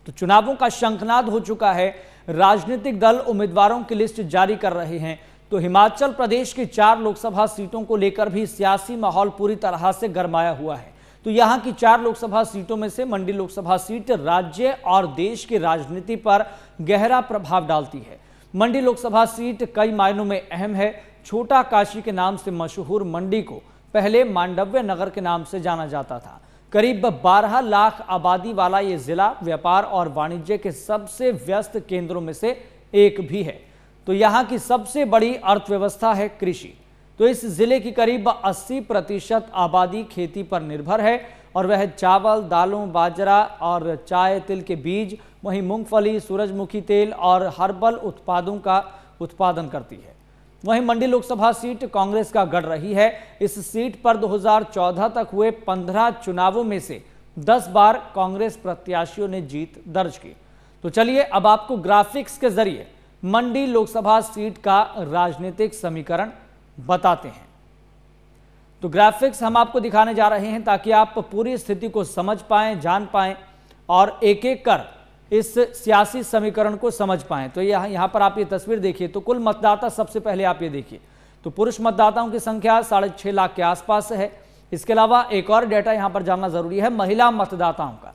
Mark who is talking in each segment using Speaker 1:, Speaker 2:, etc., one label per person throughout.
Speaker 1: तो चुनावों का शंखनाद हो चुका है, राजनीतिक दल उम्मीदवारों की लिस्ट जारी कर रहे हैं। तो हिमाचल प्रदेश की 4 लोकसभा सीटों को लेकर भी सियासी माहौल पूरी तरह से गरमाया हुआ है। तो यहां की 4 लोकसभा सीटों में से मंडी लोकसभा सीट राज्य और देश की राजनीति पर गहरा प्रभाव डालती है। मंडी लोकसभा सीट कई मायनों में अहम है। छोटा काशी के नाम से मशहूर मंडी को पहले मांडव्य नगर के नाम से जाना जाता था। करीब 12 लाख आबादी वाला ये जिला व्यापार और वाणिज्य के सबसे व्यस्त केंद्रों में से एक भी है। तो यहाँ की सबसे बड़ी अर्थव्यवस्था है कृषि। तो इस जिले की करीब 80% आबादी खेती पर निर्भर है और वह चावल, दालों, बाजरा और चाय, तिल के बीज, वहीं मूंगफली, सूरजमुखी तेल और हर्बल उत्पादों का उत्पादन करती है। वहीं मंडी लोकसभा सीट कांग्रेस का गढ़ रही है। इस सीट पर 2014 तक हुए 15 चुनावों में से 10 बार कांग्रेस प्रत्याशियों ने जीत दर्ज की। तो चलिए अब आपको ग्राफिक्स के जरिए मंडी लोकसभा सीट का राजनीतिक समीकरण बताते हैं। तो ग्राफिक्स हम आपको दिखाने जा रहे हैं ताकि आप पूरी स्थिति को समझ पाएं, जान पाएं और एक एक कर इस सियासी समीकरण को समझ पाएं। तो यहां पर आप ये तस्वीर देखिए। तो कुल मतदाता सबसे पहले आप ये देखिए, तो पुरुष मतदाताओं की संख्या 6.5 लाख के आसपास है। इसके अलावा एक और डेटा यहां पर जानना जरूरी है, महिला मतदाताओं का।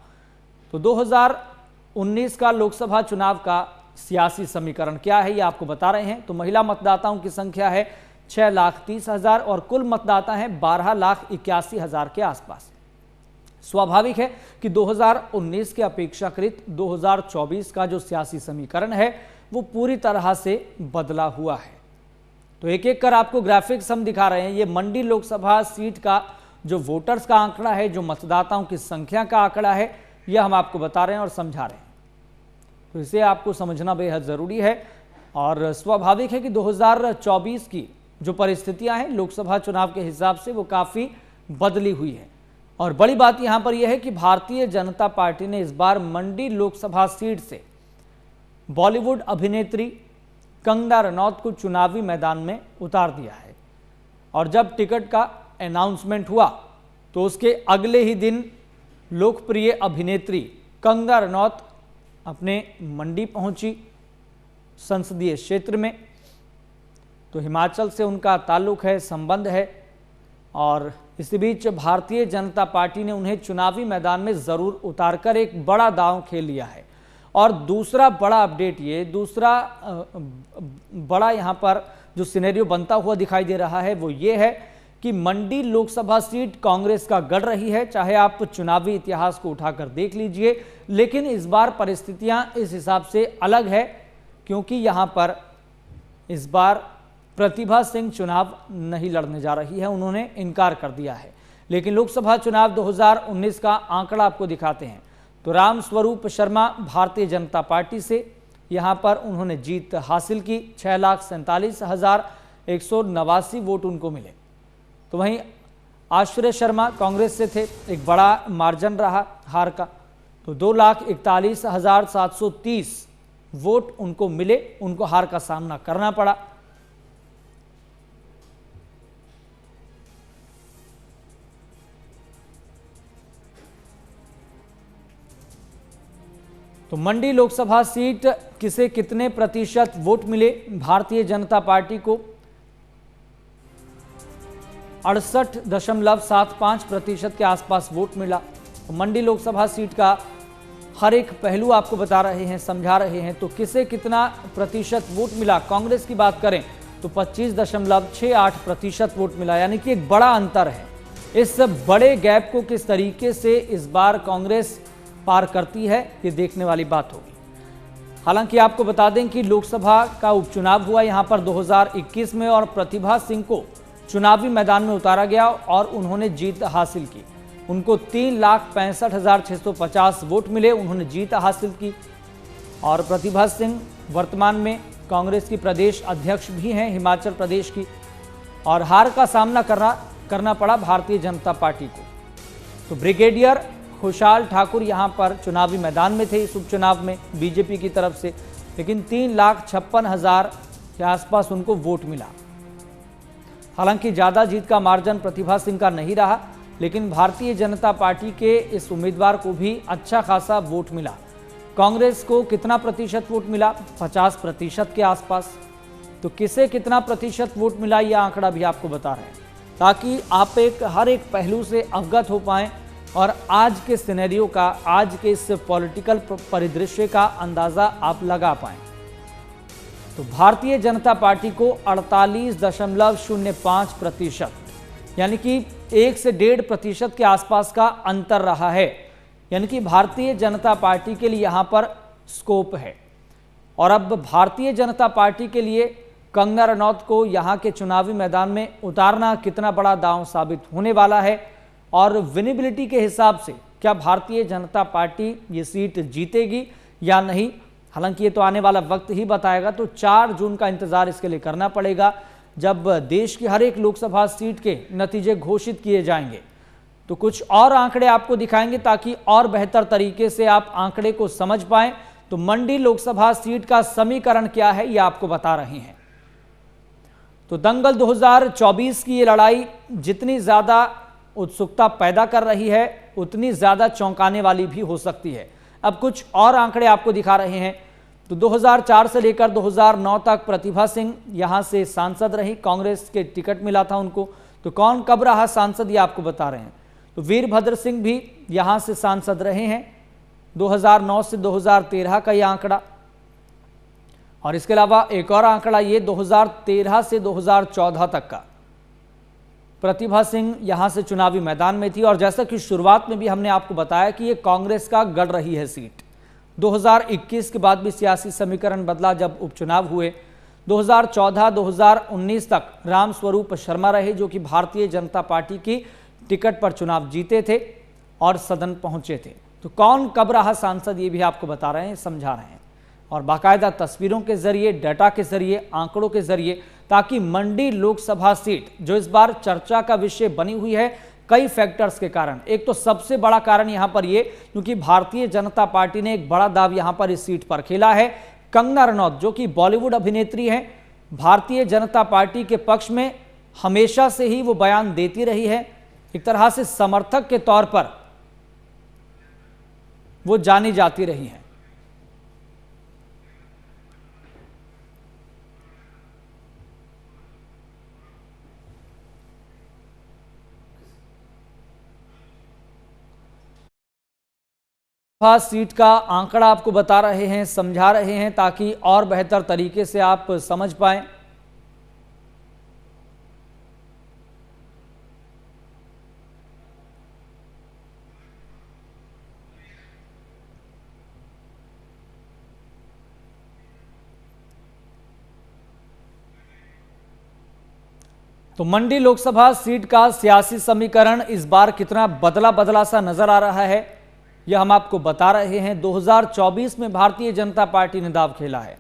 Speaker 1: तो 2019 का लोकसभा चुनाव का सियासी समीकरण क्या है ये आपको बता रहे हैं। तो महिला मतदाताओं की संख्या है 6,30,000 और कुल मतदाता हैं 12,81,000 के आसपास। स्वाभाविक है कि 2019 के अपेक्षाकृत 2024 का जो सियासी समीकरण है वो पूरी तरह से बदला हुआ है। तो एक एक कर आपको ग्राफिक्स हम दिखा रहे हैं। ये मंडी लोकसभा सीट का जो वोटर्स का आंकड़ा है, जो मतदाताओं की संख्या का आंकड़ा है, यह हम आपको बता रहे हैं और समझा रहे हैं। तो इसे आपको समझना बेहद जरूरी है और स्वाभाविक है कि 2024 की जो परिस्थितियां हैं लोकसभा चुनाव के हिसाब से वो काफी बदली हुई है। और बड़ी बात यहां पर यह है कि भारतीय जनता पार्टी ने इस बार मंडी लोकसभा सीट से बॉलीवुड अभिनेत्री कंगना रनौत को चुनावी मैदान में उतार दिया है। और जब टिकट का अनाउंसमेंट हुआ तो उसके अगले ही दिन लोकप्रिय अभिनेत्री कंगना रनौत अपने मंडी पहुंची, संसदीय क्षेत्र में। तो हिमाचल से उनका ताल्लुक है, संबंध है और इसी बीच भारतीय जनता पार्टी ने उन्हें चुनावी मैदान में जरूर उतारकर एक बड़ा दांव खेल लिया है। और दूसरा बड़ा अपडेट, ये दूसरा बड़ा यहां पर जो सिनेरियो बनता हुआ दिखाई दे रहा है वो ये है कि मंडी लोकसभा सीट कांग्रेस का गढ़ रही है। चाहे आप चुनावी इतिहास को उठाकर देख लीजिए, लेकिन इस बार परिस्थितियां इस हिसाब से अलग है क्योंकि यहां पर इस बार प्रतिभा सिंह चुनाव नहीं लड़ने जा रही है, उन्होंने इनकार कर दिया है। लेकिन लोकसभा चुनाव 2019 का आंकड़ा आपको दिखाते हैं। तो राम स्वरूप शर्मा भारतीय जनता पार्टी से यहां पर उन्होंने जीत हासिल की, 6,47,189 वोट उनको मिले। तो वहीं आश्रय शर्मा कांग्रेस से थे, एक बड़ा मार्जिन रहा हार का। तो 2,41,730 वोट उनको मिले, उनको हार का सामना करना पड़ा। तो मंडी लोकसभा सीट किसे कितने प्रतिशत वोट मिले? भारतीय जनता पार्टी को 68.75% के आसपास वोट मिला। तो मंडी लोकसभा सीट का हर एक पहलू आपको बता रहे हैं, समझा रहे हैं। तो किसे कितना प्रतिशत वोट मिला? कांग्रेस की बात करें तो 25.68% वोट मिला, यानी कि एक बड़ा अंतर है। इस बड़े गैप को किस तरीके से इस बार कांग्रेस पार करती है ये देखने वाली बात होगी। हालांकि आपको बता दें कि लोकसभा का उपचुनाव हुआ यहां पर 2021 में और प्रतिभा सिंह को चुनावी मैदान में उतारा गया और उन्होंने जीत हासिल की। उनको 3,65,650 वोट मिले, उन्होंने जीत हासिल की। और प्रतिभा सिंह वर्तमान में कांग्रेस की प्रदेश अध्यक्ष भी हैं हिमाचल प्रदेश की। और हार का सामना करना पड़ा भारतीय जनता पार्टी को। तो ब्रिगेडियर खुशहाल ठाकुर यहां पर चुनावी मैदान में थे इस उपचुनाव में बीजेपी की तरफ से, लेकिन 3,56,000 के आसपास उनको वोट मिला। हालांकि ज्यादा जीत का मार्जिन प्रतिभा सिंह का नहीं रहा, लेकिन भारतीय जनता पार्टी के इस उम्मीदवार को भी अच्छा खासा वोट मिला। कांग्रेस को कितना प्रतिशत वोट मिला? 50% के आसपास। तो किसे कितना प्रतिशत वोट मिला, यह आंकड़ा भी आपको बता रहे हैं, ताकि आप हर एक पहलू से अवगत हो पाएं और आज के सिनेरियो का, आज के इस पॉलिटिकल परिदृश्य का अंदाजा आप लगा पाएं। तो भारतीय जनता पार्टी को 48.05% यानी कि 1 से 1.5% के आसपास का अंतर रहा है। यानी कि भारतीय जनता पार्टी के लिए यहां पर स्कोप है। और अब भारतीय जनता पार्टी के लिए कंगना रनौत को यहां के चुनावी मैदान में उतारना कितना बड़ा दांव साबित होने वाला है, और विनेबिलिटी के हिसाब से क्या भारतीय जनता पार्टी ये सीट जीतेगी या नहीं, हालांकि ये तो आने वाला वक्त ही बताएगा। तो 4 जून का इंतजार इसके लिए करना पड़ेगा, जब देश की हर एक लोकसभा सीट के नतीजे घोषित किए जाएंगे। तो कुछ और आंकड़े आपको दिखाएंगे ताकि और बेहतर तरीके से आप आंकड़े को समझ पाएं। तो मंडी लोकसभा सीट का समीकरण क्या है, यह आपको बता रहे हैं। तो दंगल 2024 की ये लड़ाई जितनी ज्यादा उत्सुकता पैदा कर रही है, उतनी ज्यादा चौंकाने वाली भी हो सकती है। अब कुछ और आंकड़े आपको दिखा रहे हैं। तो 2004 से लेकर 2009 तक प्रतिभा सिंह यहां से सांसद रही, कांग्रेस के टिकट मिला था उनको। तो कौन कब रहा सांसद, ये आपको बता रहे हैं। तो वीरभद्र सिंह भी यहां से सांसद रहे हैं 2009 से 2013 का यह आंकड़ा। और इसके अलावा एक और आंकड़ा ये 2013 से 2014 तक का। प्रतिभा सिंह यहां से चुनावी मैदान में थी, और जैसा कि शुरुआत में भी हमने आपको बताया कि ये कांग्रेस का गढ़ रही है सीट। 2021 के बाद भी सियासी समीकरण बदला जब उपचुनाव हुए। 2014-2019 तक रामस्वरूप शर्मा रहे, जो कि भारतीय जनता पार्टी की टिकट पर चुनाव जीते थे और सदन पहुंचे थे। तो कौन कब रहा सांसद, ये भी आपको बता रहे हैं, समझा रहे हैं, और बाकायदा तस्वीरों के जरिए, डाटा के जरिए, आंकड़ों के जरिए, ताकि मंडी लोकसभा सीट जो इस बार चर्चा का विषय बनी हुई है कई फैक्टर्स के कारण। एक तो सबसे बड़ा कारण यहां पर ये, क्योंकि भारतीय जनता पार्टी ने एक बड़ा दाव यहां पर इस सीट पर खेला है। कंगना रनौत, जो कि बॉलीवुड अभिनेत्री हैं, भारतीय जनता पार्टी के पक्ष में हमेशा से ही वो बयान देती रही है। एक तरह से समर्थक के तौर पर वो जानी जाती रही हैं। सीट का आंकड़ा आपको बता रहे हैं, समझा रहे हैं, ताकि और बेहतर तरीके से आप समझ पाएं। तो मंडी लोकसभा सीट का सियासी समीकरण इस बार कितना बदला बदला सा नजर आ रहा है, यह हम आपको बता रहे हैं। 2024 में भारतीय जनता पार्टी ने दाव खेला है।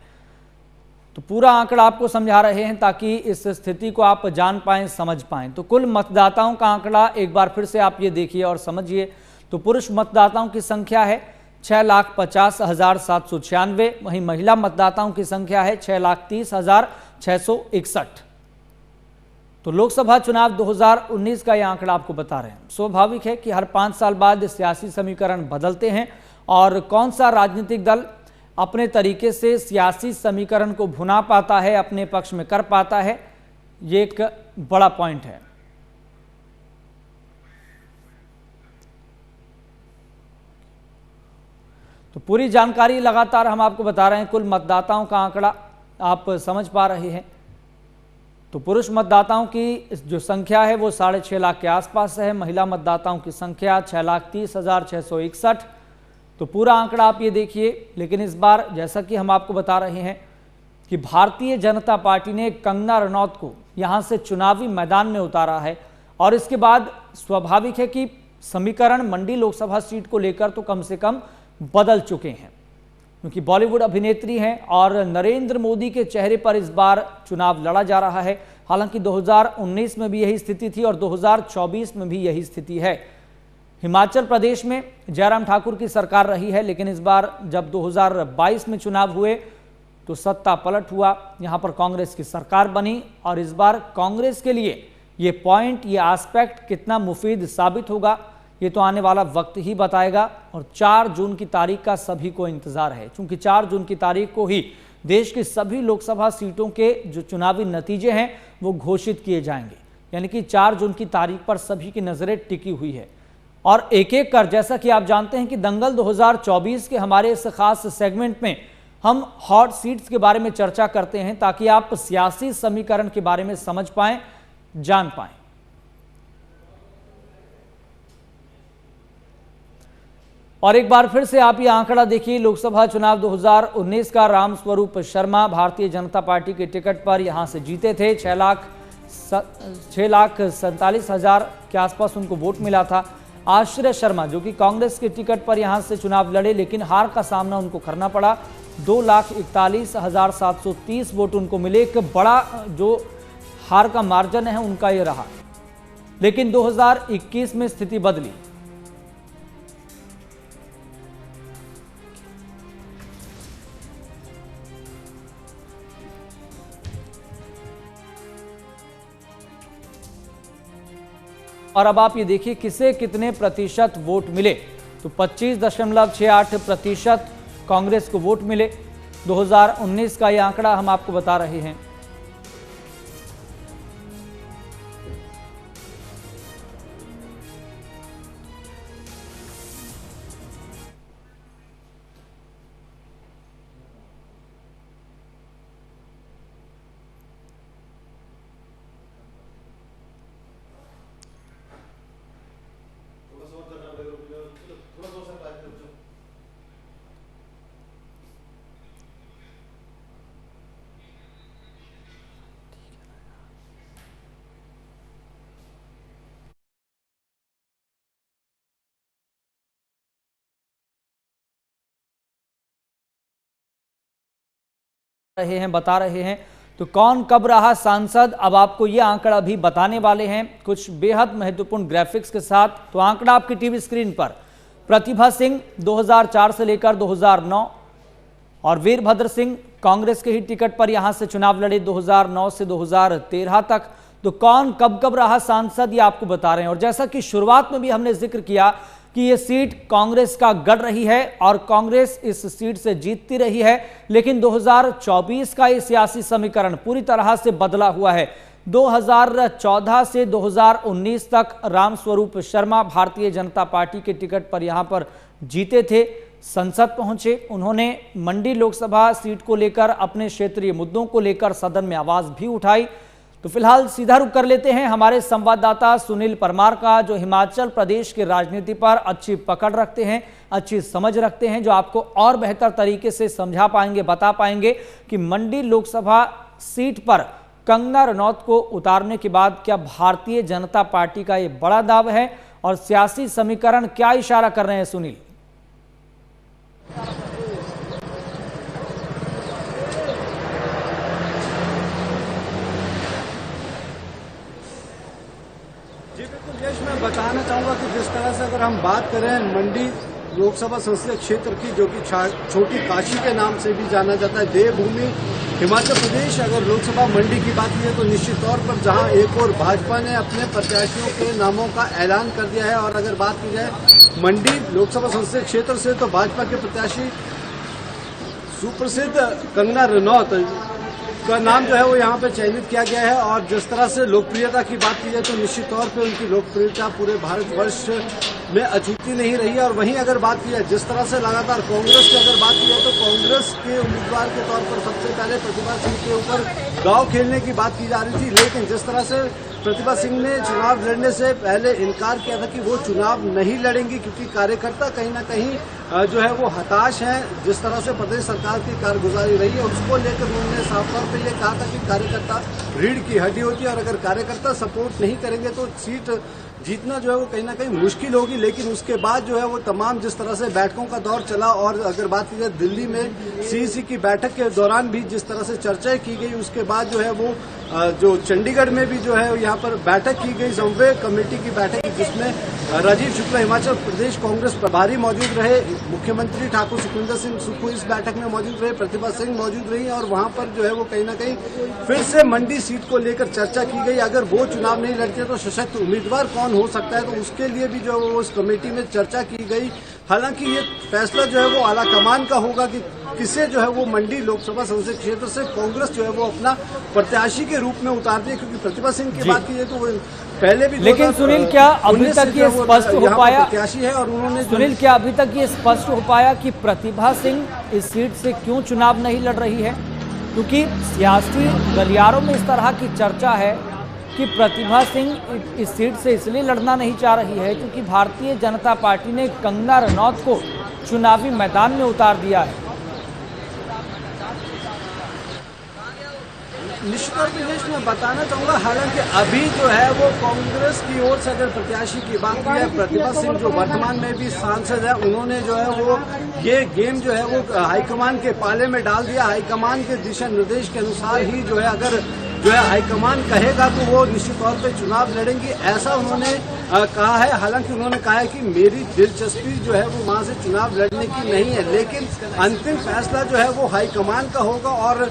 Speaker 1: तो पूरा आंकड़ा आपको समझा रहे हैं ताकि इस स्थिति को आप जान पाएं, समझ पाएं। तो कुल मतदाताओं का आंकड़ा एक बार फिर से आप ये देखिए और समझिए। तो पुरुष मतदाताओं की संख्या है 6,50,796, वहीं महिला मतदाताओं की संख्या है 6,30,661। तो लोकसभा चुनाव 2019 का यह आंकड़ा आपको बता रहे हैं। स्वाभाविक है कि हर 5 साल बाद सियासी समीकरण बदलते हैं, और कौन सा राजनीतिक दल अपने तरीके से सियासी समीकरण को भुना पाता है, अपने पक्ष में कर पाता है, ये एक बड़ा पॉइंट है। तो पूरी जानकारी लगातार हम आपको बता रहे हैं। कुल मतदाताओं का आंकड़ा आप समझ पा रहे हैं। तो पुरुष मतदाताओं की जो संख्या है वो 6.5 लाख के आसपास है, महिला मतदाताओं की संख्या 6,30,661। तो पूरा आंकड़ा आप ये देखिए। लेकिन इस बार जैसा कि हम आपको बता रहे हैं कि भारतीय जनता पार्टी ने कंगना रनौत को यहां से चुनावी मैदान में उतारा है, और इसके बाद स्वाभाविक है कि समीकरण मंडी लोकसभा सीट को लेकर तो कम से कम बदल चुके हैं, क्योंकि बॉलीवुड अभिनेत्री हैं और नरेंद्र मोदी के चेहरे पर इस बार चुनाव लड़ा जा रहा है। हालांकि 2019 में भी यही स्थिति थी और 2024 में भी यही स्थिति है। हिमाचल प्रदेश में जयराम ठाकुर की सरकार रही है, लेकिन इस बार जब 2022 में चुनाव हुए तो सत्ता पलट हुआ, यहां पर कांग्रेस की सरकार बनी, और इस बार कांग्रेस के लिए ये पॉइंट, ये एस्पेक्ट कितना मुफीद साबित होगा, ये तो आने वाला वक्त ही बताएगा। और 4 जून की तारीख का सभी को इंतजार है, क्योंकि 4 जून की तारीख को ही देश की सभी लोकसभा सीटों के जो चुनावी नतीजे हैं वो घोषित किए जाएंगे। यानी कि 4 जून की तारीख पर सभी की नजरें टिकी हुई है। और एक एक कर, जैसा कि आप जानते हैं कि दंगल 2024 के हमारे इस खास सेगमेंट में हम हॉट सीट्स के बारे में चर्चा करते हैं, ताकि आप सियासी समीकरण के बारे में समझ पाएं, जान पाएं। और एक बार फिर से आप ये आंकड़ा देखिए, लोकसभा चुनाव 2019 का रामस्वरूप शर्मा भारतीय जनता पार्टी के टिकट पर यहां से जीते थे। 6,47,000 के आसपास उनको वोट मिला था। आश्रय शर्मा जो कि कांग्रेस के टिकट पर यहां से चुनाव लड़े, लेकिन हार का सामना उनको करना पड़ा। 2,41,730 वोट उनको मिले। एक बड़ा जो हार का मार्जिन है उनका ये रहा। लेकिन 2021 में स्थिति बदली। और अब आप ये देखिए किसे कितने प्रतिशत वोट मिले, तो 25.68% कांग्रेस को वोट मिले। 2019 का ये आंकड़ा हम आपको बता रहे हैं। बता रहे हैं तो कौन कब रहा सांसद, अब आपको यह आंकड़ा भी बताने वाले हैं कुछ बेहद महत्वपूर्ण ग्राफिक्स के साथ। तो आंकड़ा आपकी टीवी स्क्रीन पर। प्रतिभा सिंह 2004 से लेकर 2009 और वीरभद्र सिंह कांग्रेस के ही टिकट पर यहां से चुनाव लड़े 2009 से 2013 तक। तो कौन कब कब रहा सांसद, ये आपको बता रहे हैं। और जैसा कि शुरुआत में भी हमने जिक्र किया कि ये सीट कांग्रेस का गढ़ रही है और कांग्रेस इस सीट से जीतती रही है, लेकिन 2024 का ये सियासी समीकरण पूरी तरह से बदला हुआ है। 2014 से 2019 तक रामस्वरूप शर्मा भारतीय जनता पार्टी के टिकट पर यहां पर जीते थे, संसद पहुंचे। उन्होंने मंडी लोकसभा सीट को लेकर, अपने क्षेत्रीय मुद्दों को लेकर सदन में आवाज भी उठाई। तो फिलहाल सीधा रुख कर लेते हैं हमारे संवाददाता सुनील परमार का, जो हिमाचल प्रदेश की राजनीति पर अच्छी पकड़ रखते हैं, अच्छी समझ रखते हैं, जो आपको और बेहतर तरीके से समझा पाएंगे, बता पाएंगे कि मंडी लोकसभा सीट पर कंगना रनौत को उतारने के बाद क्या भारतीय जनता पार्टी का ये बड़ा दाव है और सियासी समीकरण क्या इशारा कर रहे हैं। सुनील।
Speaker 2: मैं बताना चाहूंगा कि जिस तरह से अगर हम बात करें मंडी लोकसभा संसदीय क्षेत्र की, जो कि छोटी काशी के नाम से भी जाना जाता है, देवभूमि हिमाचल प्रदेश, अगर लोकसभा मंडी की बात की जाए तो निश्चित तौर पर जहां एक और भाजपा ने अपने प्रत्याशियों के नामों का ऐलान कर दिया है, और अगर बात की जाए मंडी लोकसभा संसदीय क्षेत्र से तो भाजपा के प्रत्याशी सुप्रसिद्ध कंगना रनौत का नाम जो है वो यहाँ पे चयनित किया गया है। और जिस तरह से लोकप्रियता की बात की जाए तो निश्चित तौर पे उनकी लोकप्रियता पूरे भारतवर्ष में अछूती नहीं रही है। और वहीं अगर बात की जाए जिस तरह से लगातार कांग्रेस की अगर बात की जाए तो कांग्रेस के उम्मीदवार के तौर पर सबसे पहले प्रतिभा सिंह के ऊपर दांव खेलने की बात की जा रही थी, लेकिन जिस तरह से प्रतिभा सिंह ने चुनाव लड़ने से पहले इनकार किया था कि वो चुनाव नहीं लड़ेंगी, क्योंकि कार्यकर्ता कहीं ना कहीं जो है वो हताश हैं। जिस तरह से प्रदेश सरकार की कारगुजारी रही है उसको लेकर उन्होंने साफ तौर पर यह कहा था कि कार्यकर्ता रीढ़ की हड्डी होती है और अगर कार्यकर्ता सपोर्ट नहीं करेंगे तो सीट जीतना जो है वो कहीं ना कहीं मुश्किल होगी। लेकिन उसके बाद जो है वो तमाम जिस तरह से बैठकों का दौर चला, और अगर बात की जाए दिल्ली में सीईसी की बैठक के दौरान भी जिस तरह से चर्चाएं की गई, उसके बाद जो है वो जो चंडीगढ़ में भी जो है यहाँ पर बैठक की गई, समन्वय कमेटी की बैठक, जिसमें राजीव शुक्ला हिमाचल प्रदेश कांग्रेस प्रभारी मौजूद रहे, मुख्यमंत्री ठाकुर सुखविंदर सिंह सुक्खू इस बैठक में मौजूद रहे, प्रतिभा सिंह मौजूद रही और वहां पर जो है वो कहीं ना कहीं फिर से मंडी सीट को लेकर चर्चा की गई। अगर वो चुनाव नहीं लड़ते तो सशक्त उम्मीदवार कौन हो सकता है, तो उसके लिए भी जो है वो उस कमेटी में चर्चा की गई। हालांकि ये फैसला जो है वो आला कमान का होगा कि किसे जो है वो मंडी लोकसभा संसदीय क्षेत्र से कांग्रेस जो है वो अपना प्रत्याशी के रूप में उतारती है, क्योंकि प्रतिभा सिंह की बात की जाए तो वो पहले भी,
Speaker 1: लेकिन सुनील क्या अभी तक ये स्पष्ट हो पाया,
Speaker 2: प्रत्याशी है और उन्होंने
Speaker 1: सुनील क्या अभी तक ये स्पष्ट हो पाया कि प्रतिभा सिंह इस सीट से क्यों चुनाव नहीं लड़ रही है? क्योंकि सियासी गलियारों में इस तरह की चर्चा है कि प्रतिभा सिंह इस सीट से इसलिए लड़ना नहीं चाह रही है क्योंकि भारतीय जनता पार्टी ने कंगना रनौत को चुनावी मैदान में उतार दिया है।
Speaker 2: निश्चित तौर पर मैं बताना चाहूंगा, हालांकि अभी जो है वो कांग्रेस की ओर से अगर प्रत्याशी की बात की है, प्रतिभा सिंह जो वर्तमान में भी सांसद है, उन्होंने जो है वो ये गेम जो है वो हाईकमान के पाले में डाल दिया। हाईकमान के दिशा निर्देश के अनुसार ही जो है अगर जो है हाईकमान कहेगा तो वो निश्चित तौर पे चुनाव लड़ेंगी, ऐसा उन्होंने कहा है। हालांकि उन्होंने कहा है कि मेरी दिलचस्पी जो है वो वहां से चुनाव लड़ने की नहीं है, लेकिन अंतिम फैसला जो है वो हाईकमान का होगा। और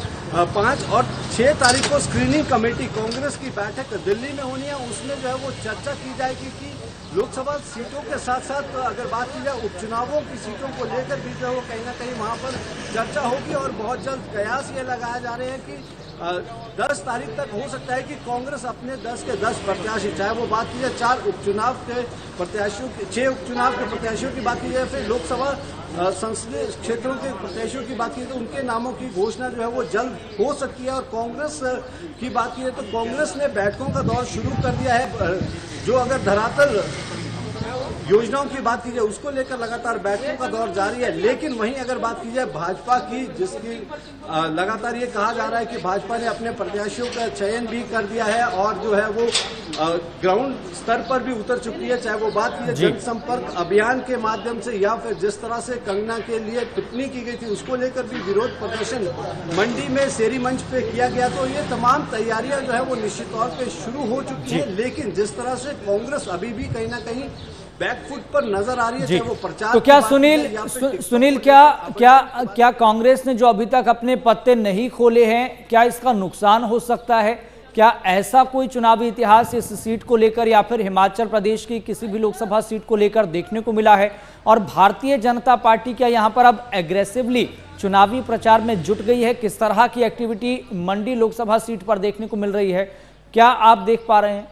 Speaker 2: 5 और 6 तारीख को स्क्रीनिंग कमेटी कांग्रेस की बैठक दिल्ली में होनी है, उसमें जो है वो चर्चा की जाएगी कि लोकसभा सीटों के साथ साथ अगर बात की जाए उपचुनावों की सीटों को लेकर भी जो है वो कहीं ना कहीं वहां पर चर्चा होगी। और बहुत जल्द कयास ये लगाए जा रहे हैं कि 10 तारीख तक हो सकता है कि कांग्रेस अपने 10 के 10 प्रत्याशी, चाहे वो बात की जाए 4 उपचुनाव के प्रत्याशियों की, 6 उपचुनाव के प्रत्याशियों की बात की जाए, फिर लोकसभा संसदीय क्षेत्रों के प्रत्याशियों की बात की तो उनके नामों की घोषणा जो है वो जल्द हो सकती है। और कांग्रेस की बात की जाए तो कांग्रेस ने बैठकों का दौर शुरू कर दिया है। जो अगर धरातल योजनाओं की बात की जाए उसको लेकर लगातार बैठकों का दौर जारी है, लेकिन वहीं अगर बात की जाए भाजपा की, जिसकी लगातार ये कहा जा रहा है कि भाजपा ने अपने प्रत्याशियों का चयन भी कर दिया है और जो है वो ग्राउंड स्तर पर भी उतर चुकी है, चाहे वो बात की जाए जनसंपर्क अभियान के माध्यम से या फिर जिस तरह से कंगना के लिए टिप्पणी की गई थी उसको लेकर भी विरोध प्रदर्शन मंडी में शेरी मंच पे किया गया। तो ये तमाम तैयारियां जो है वो निश्चित तौर पे शुरू हो चुकी है, लेकिन जिस तरह से कांग्रेस अभी भी कहीं ना कहीं बैकफुट पर नजर आ रही है, चाहे वो प्रचार।
Speaker 1: तो क्या सुनील क्या कांग्रेस ने जो अभी तक अपने पत्ते नहीं खोले हैं, क्या इसका नुकसान हो सकता है? क्या ऐसा कोई चुनावी इतिहास इस सीट को लेकर या फिर हिमाचल प्रदेश की किसी भी लोकसभा सीट को लेकर देखने को मिला है? और भारतीय जनता पार्टी क्या यहां पर अब एग्रेसिवली चुनावी प्रचार में जुट गई है? किस तरह की एक्टिविटी मंडी लोकसभा सीट पर देखने को मिल रही है, क्या आप देख पा रहे हैं?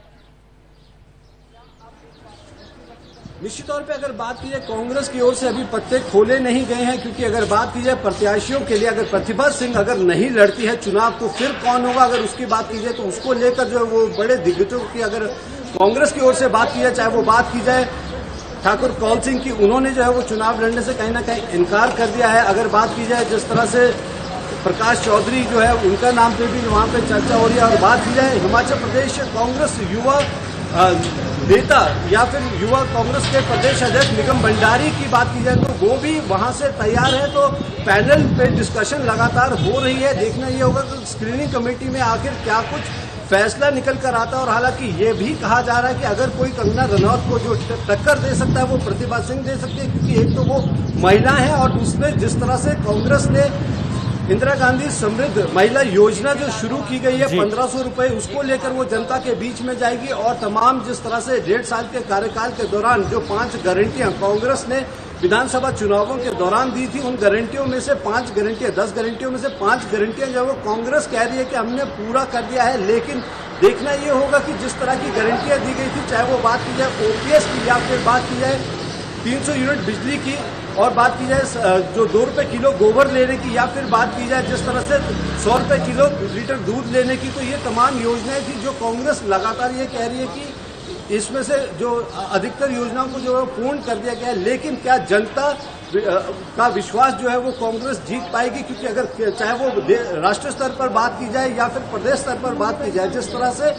Speaker 2: निश्चित तौर पे अगर बात की जाए कांग्रेस की ओर से अभी पत्ते खोले नहीं गए हैं, क्योंकि अगर बात की जाए प्रत्याशियों के लिए, अगर प्रतिभा सिंह अगर नहीं लड़ती है चुनाव तो फिर कौन होगा, अगर उसकी बात की जाए तो उसको लेकर जो है वो बड़े दिग्गजों की अगर कांग्रेस की ओर से बात की जाए, चाहे वो बात की जाए ठाकुर कौल सिंह की, उन्होंने जो है वो चुनाव लड़ने से कहीं ना कहीं इनकार कर दिया है। अगर बात की जाए जिस तरह से प्रकाश चौधरी जो है उनका नाम पे भी वहां पे चर्चा हो रही है। और बात की जाए हिमाचल प्रदेश कांग्रेस युवा नेता या फिर युवा कांग्रेस के प्रदेश अध्यक्ष निगम भंडारी की बात की जाए तो वो भी वहां से तैयार है। तो पैनल पे डिस्कशन लगातार हो रही है, देखना ये होगा कि स्क्रीनिंग कमेटी में आखिर क्या कुछ फैसला निकल कर आता है। और हालांकि ये भी कहा जा रहा है कि अगर कोई कंगना रनौत को जो टक्कर दे सकता है वो प्रतिभा सिंह दे सकती है, क्योंकि एक तो वो महिला है और दूसरे जिस तरह से कांग्रेस ने इंदिरा गांधी समृद्ध महिला योजना जो शुरू की गई है 1500 रुपए, उसको लेकर वो जनता के बीच में जाएगी। और तमाम जिस तरह से 1.5 साल के कार्यकाल के दौरान जो 5 गारंटियां कांग्रेस ने विधानसभा चुनावों के दौरान दी थी, उन गारंटियों में से 5 गारंटियां, 10 गारंटियों में से 5 गारंटियां जो वो कांग्रेस कह रही है कि हमने पूरा कर दिया है। लेकिन देखना ये होगा कि जिस तरह की गारंटियां दी गई थी, चाहे वो बात की जाए ओपीएस की या फिर बात की जाए 300 यूनिट बिजली की, और बात की जाए जो 2 रुपए किलो गोबर लेने की, या फिर बात की जाए जिस तरह से 100 रुपए किलो लीटर दूध लेने की, तो ये तमाम योजनाएं थी जो कांग्रेस लगातार ये कह रही है कि इसमें से जो अधिकतर योजनाओं को जो है पूर्ण कर दिया गया है। लेकिन क्या जनता का विश्वास जो है वो कांग्रेस जीत पाएगी? क्योंकि अगर चाहे वो राष्ट्रीय स्तर पर बात की जाए या फिर प्रदेश स्तर पर बात की जाए, जिस तरह से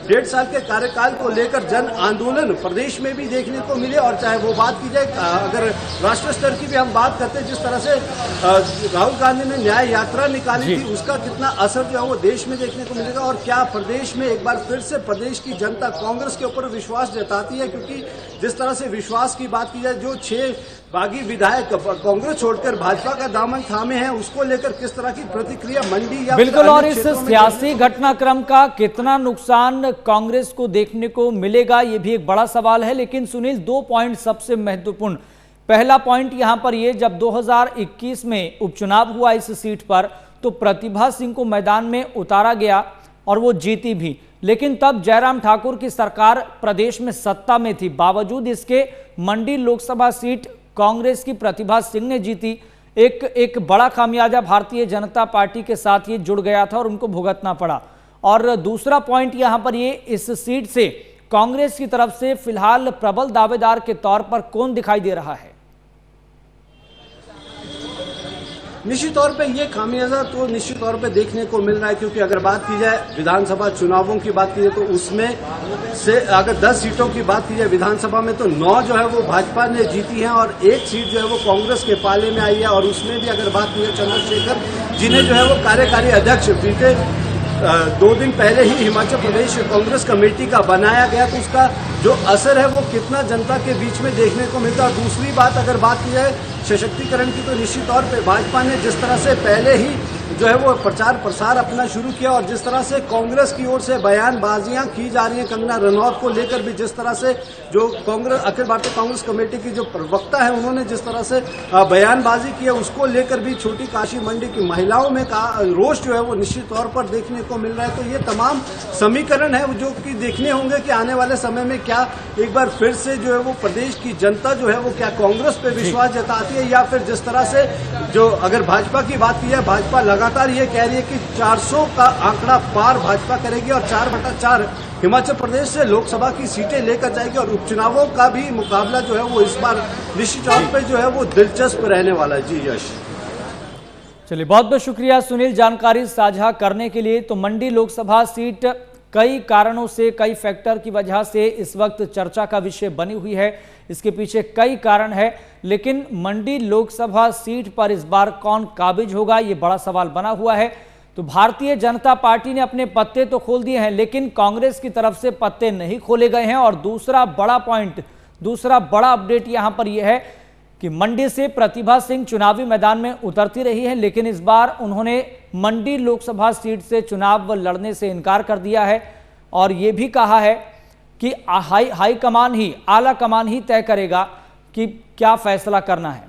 Speaker 2: 1.5 साल के कार्यकाल को लेकर जन आंदोलन प्रदेश में भी देखने को मिले। और चाहे वो बात की जाए, अगर राष्ट्रीय स्तर की भी हम बात करते हैं, जिस तरह से राहुल गांधी ने न्याय यात्रा निकाली थी, उसका कितना असर जो है वो देश में देखने को मिलेगा। और क्या प्रदेश में एक बार फिर से प्रदेश की जनता कांग्रेस के ऊपर विश्वास जताती है? क्योंकि जिस तरह से विश्वास की बात की जाए, जो 6 बागी विधायक कांग्रेस छोड़कर भाजपा का दामन थामे हैं, उसको लेकर किस तरह की प्रतिक्रिया मंडी या
Speaker 1: बिल्कुल। और इस सियासी घटनाक्रम का कितना नुकसान कांग्रेस को देखने को मिलेगा, यह भी एक बड़ा सवाल है। लेकिन सुनील, 2 पॉइंट सबसे महत्वपूर्ण। पहला पॉइंट यहां पर यह, जब 2021 में उपचुनाव हुआ इस सीट पर, तो प्रतिभा सिंह को मैदान में उतारा गया और वो जीती भी। लेकिन तब जयराम ठाकुर की सरकार प्रदेश में सत्ता में थी, बावजूद इसके मंडी लोकसभा सीट कांग्रेस की प्रतिभा सिंह ने जीती। एक बड़ा खामियाजा भारतीय जनता पार्टी के साथ ये जुड़ गया था और उनको भुगतना पड़ा। और दूसरा पॉइंट यहां पर ये, इस सीट से कांग्रेस की तरफ से फिलहाल प्रबल दावेदार के तौर पर कौन दिखाई दे रहा है?
Speaker 2: निश्चित तौर पे ये खामियाजा तो निश्चित तौर पे देखने को मिल रहा है। क्योंकि अगर बात की जाए विधानसभा चुनावों की बात की जाए, तो उसमें से अगर 10 सीटों की बात की जाए विधानसभा में, तो 9 जो है वो भाजपा ने जीती हैं और 1 सीट जो है वो कांग्रेस के पाले में आई है। और उसमें भी अगर बात की जाए चंद्रशेखर जिन्हें जो है वो कार्यकारी अध्यक्ष बीते 2 दिन पहले ही हिमाचल प्रदेश कांग्रेस कमेटी का बनाया गया, तो उसका जो असर है वो कितना जनता के बीच में देखने को मिलता है। और दूसरी बात अगर बात की जाए सशक्तिकरण की, तो निश्चित तौर पे भाजपा ने जिस तरह से पहले ही जो है वो प्रचार प्रसार अपना शुरू किया, और जिस तरह से कांग्रेस की ओर से बयानबाजियां की जा रही हैं कंगना रनौत को लेकर भी, जिस तरह से जो कांग्रेस अखिल भारतीय कांग्रेस कमेटी की जो प्रवक्ता है उन्होंने जिस तरह से बयानबाजी की है, उसको लेकर भी छोटी काशी मंडी की महिलाओं में का रोष जो है वो निश्चित तौर पर देखने को मिल रहा है। तो ये तमाम समीकरण है जो कि देखने होंगे कि आने वाले समय में क्या एक बार फिर से जो है वो प्रदेश की जनता जो है वो क्या कांग्रेस पे विश्वास जताती है, या फिर जिस तरह से जो अगर भाजपा की बात की है, भाजपा लगातार ये कह रही है कि 400 का आंकड़ा पार भाजपा करेगी और 4/4 हिमाचल प्रदेश से लोकसभा की सीटें लेकर जाएगी। और उपचुनावों का भी मुकाबला जो है वो इस बार निश्चित तौर पर जो है वो दिलचस्प रहने वाला है। जी यश।
Speaker 1: चलिए, बहुत बहुत शुक्रिया सुनील जानकारी साझा करने के लिए। तो मंडी लोकसभा सीट कई कारणों से, कई फैक्टर की वजह से इस वक्त चर्चा का विषय बनी हुई है। इसके पीछे कई कारण है, लेकिन मंडी लोकसभा सीट पर इस बार कौन काबिज होगा, ये बड़ा सवाल बना हुआ है। तो भारतीय जनता पार्टी ने अपने पत्ते तो खोल दिए हैं, लेकिन कांग्रेस की तरफ से पत्ते नहीं खोले गए हैं। और दूसरा बड़ा पॉइंट, दूसरा बड़ा अपडेट यहां पर यह है कि मंडी से प्रतिभा सिंह चुनावी मैदान में उतरती रही है, लेकिन इस बार उन्होंने मंडी लोकसभा सीट से चुनाव लड़ने से इनकार कर दिया है। और यह भी कहा है कि हाई कमान ही, आला कमान ही तय करेगा कि क्या फैसला करना है।